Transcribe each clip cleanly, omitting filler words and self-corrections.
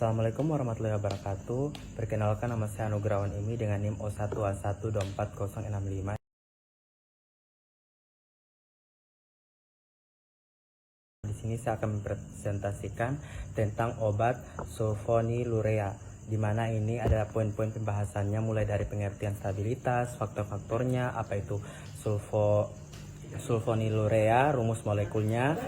Assalamualaikum warahmatullahi wabarakatuh. Perkenalkan, nama saya Anugrawan Imi dengan NIM O1A1244065. Di sini saya akan mempresentasikan tentang obat sulfonilurea, di mana ini ada poin-poin pembahasannya mulai dari pengertian stabilitas, faktor-faktornya, apa itu sulfonilurea, rumus molekulnya,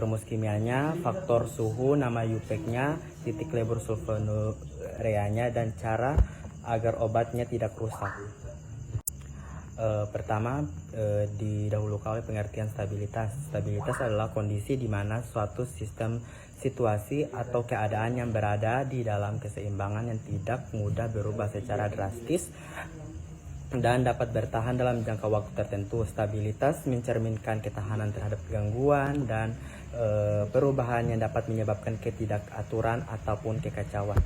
rumus kimianya, faktor suhu, nama UPEC-nya, titik lebur sulfonilureanya, dan cara agar obatnya tidak rusak. Pertama, didahulukan oleh pengertian stabilitas. Stabilitas adalah kondisi di mana suatu situasi atau keadaan yang berada di dalam keseimbangan yang tidak mudah berubah secara drastis dan dapat bertahan dalam jangka waktu tertentu. Stabilitas mencerminkan ketahanan terhadap gangguan dan perubahan yang dapat menyebabkan ketidakaturan ataupun kekacauan.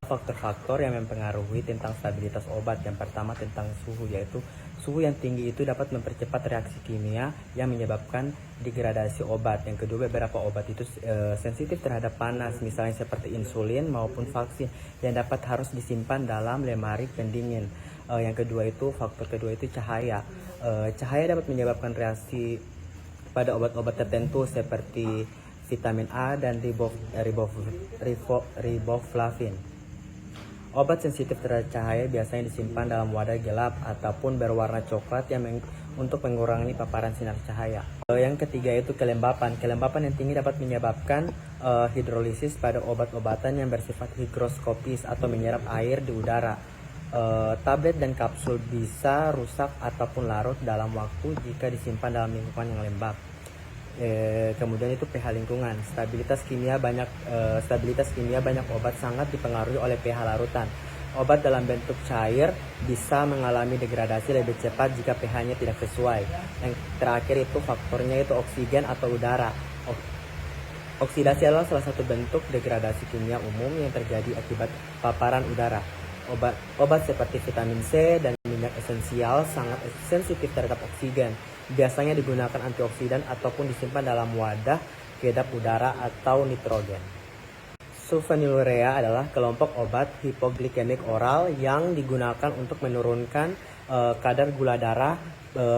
Faktor-faktor yang mempengaruhi tentang stabilitas obat. Yang pertama tentang suhu, yaitu suhu yang tinggi itu dapat mempercepat reaksi kimia yang menyebabkan degradasi obat. Yang kedua, beberapa obat itu sensitif terhadap panas, misalnya seperti insulin maupun vaksin yang harus disimpan dalam lemari pendingin. Yang kedua itu, faktor kedua itu cahaya. Cahaya dapat menyebabkan reaksi pada obat-obat tertentu seperti vitamin A dan riboflavin. Obat sensitif terhadap cahaya biasanya disimpan dalam wadah gelap ataupun berwarna coklat untuk mengurangi paparan sinar cahaya. Yang ketiga itu kelembapan. Kelembapan yang tinggi dapat menyebabkan hidrolisis pada obat-obatan yang bersifat higroskopis atau menyerap air di udara. Tablet dan kapsul bisa rusak ataupun larut dalam waktu jika disimpan dalam lingkungan yang lembab. Kemudian itu pH lingkungan. Stabilitas kimia banyak obat sangat dipengaruhi oleh pH larutan. Obat dalam bentuk cair bisa mengalami degradasi lebih cepat jika pH-nya tidak sesuai. Yang terakhir itu faktornya itu oksigen atau udara. Oksidasi adalah salah satu bentuk degradasi kimia umum yang terjadi akibat paparan udara. Obat seperti vitamin C dan minyak esensial sangat sensitif terhadap oksigen. Biasanya digunakan antioksidan ataupun disimpan dalam wadah kedap udara atau nitrogen. Sulfonilurea adalah kelompok obat hipoglikemik oral yang digunakan untuk menurunkan kadar gula darah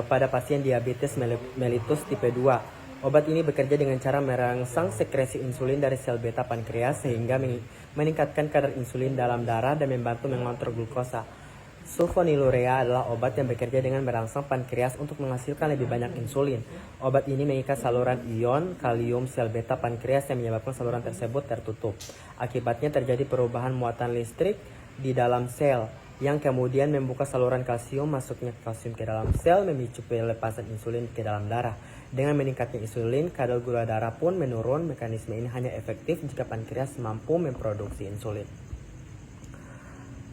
pada pasien diabetes mellitus tipe 2. Obat ini bekerja dengan cara merangsang sekresi insulin dari sel beta pankreas sehingga meningkatkan kadar insulin dalam darah dan membantu mengontrol glukosa. Sulfonilurea adalah obat yang bekerja dengan merangsang pankreas untuk menghasilkan lebih banyak insulin. Obat ini mengikat saluran ion kalium sel beta pankreas yang menyebabkan saluran tersebut tertutup. Akibatnya terjadi perubahan muatan listrik di dalam sel yang kemudian membuka saluran kalsium. Masuknya kalsium ke dalam sel memicu pelepasan insulin ke dalam darah. Dengan meningkatnya insulin, kadar gula darah pun menurun. Mekanisme ini hanya efektif jika pankreas mampu memproduksi insulin.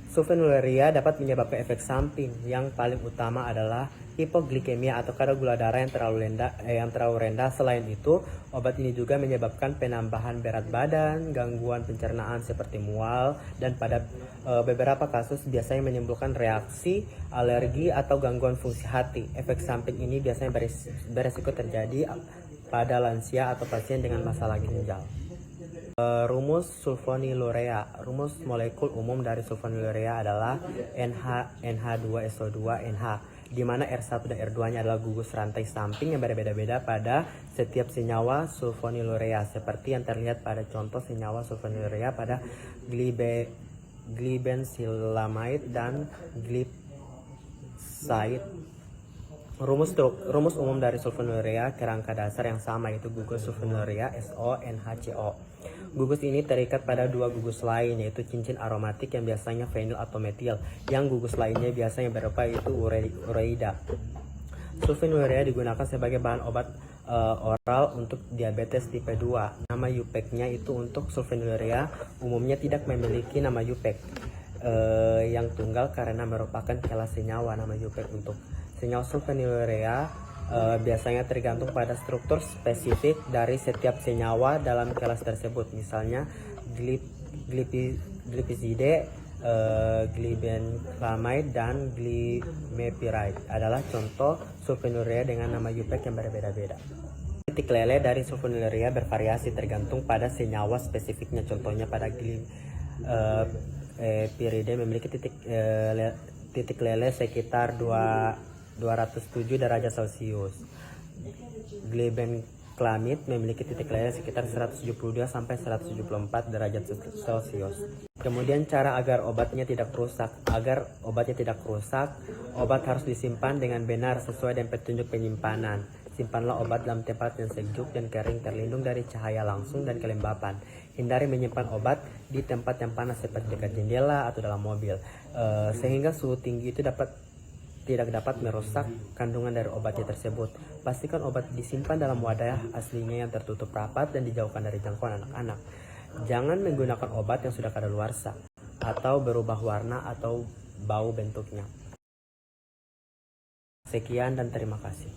Sulfonilurea dapat menyebabkan efek samping. Yang paling utama adalah hipoglikemia atau kadar gula darah yang terlalu rendah. Selain itu, obat ini juga menyebabkan penambahan berat badan, gangguan pencernaan seperti mual, dan pada beberapa kasus biasanya menimbulkan reaksi alergi atau gangguan fungsi hati. Efek samping ini biasanya beresiko terjadi pada lansia atau pasien dengan masalah ginjal. Rumus sulfonilurea. Rumus molekul umum dari sulfonilurea adalah NH2SO2NH, di mana R1 dan R2-nya adalah gugus rantai samping yang berbeda-beda pada setiap senyawa sulfonilurea, seperti yang terlihat pada contoh senyawa sulfonilurea pada glibensilamide dan glipside. Rumus umum dari sulfonilurea kerangka dasar yang sama, yaitu gugus sulfonilurea SO NHCO. Gugus ini terikat pada dua gugus lain, yaitu cincin aromatik yang biasanya fenil atau metil, yang gugus lainnya biasanya berupa itu ureida. Sulfonilurea digunakan sebagai bahan obat oral untuk diabetes tipe 2. Nama UPEC-nya itu untuk sulfonilurea umumnya tidak memiliki nama UPEC yang tunggal karena merupakan kelas senyawa. Nama UPEC untuk senyawa sulfonilurea biasanya tergantung pada struktur spesifik dari setiap senyawa dalam kelas tersebut. Misalnya glipizide, glibenclamide, dan glimepiride adalah contoh sulfonilurea dengan nama UPEC yang berbeda-beda. titik lele dari sulfonylurea bervariasi tergantung pada senyawa spesifiknya. Contohnya pada piride memiliki titik lele sekitar 207 derajat Celcius. Glibenclamid memiliki titik lele sekitar 172 sampai 174 derajat Celcius. Kemudian cara agar obatnya tidak rusak. Agar obatnya tidak rusak, obat harus disimpan dengan benar sesuai dengan petunjuk penyimpanan. Simpanlah obat dalam tempat yang sejuk dan kering, terlindung dari cahaya langsung dan kelembapan. Hindari menyimpan obat di tempat yang panas seperti dekat jendela atau dalam mobil, sehingga suhu tinggi itu tidak dapat merusak kandungan dari obatnya tersebut. Pastikan obat disimpan dalam wadah aslinya yang tertutup rapat dan dijauhkan dari jangkauan anak-anak. Jangan menggunakan obat yang sudah kadaluarsa atau berubah warna atau bau bentuknya. Sekian dan terima kasih.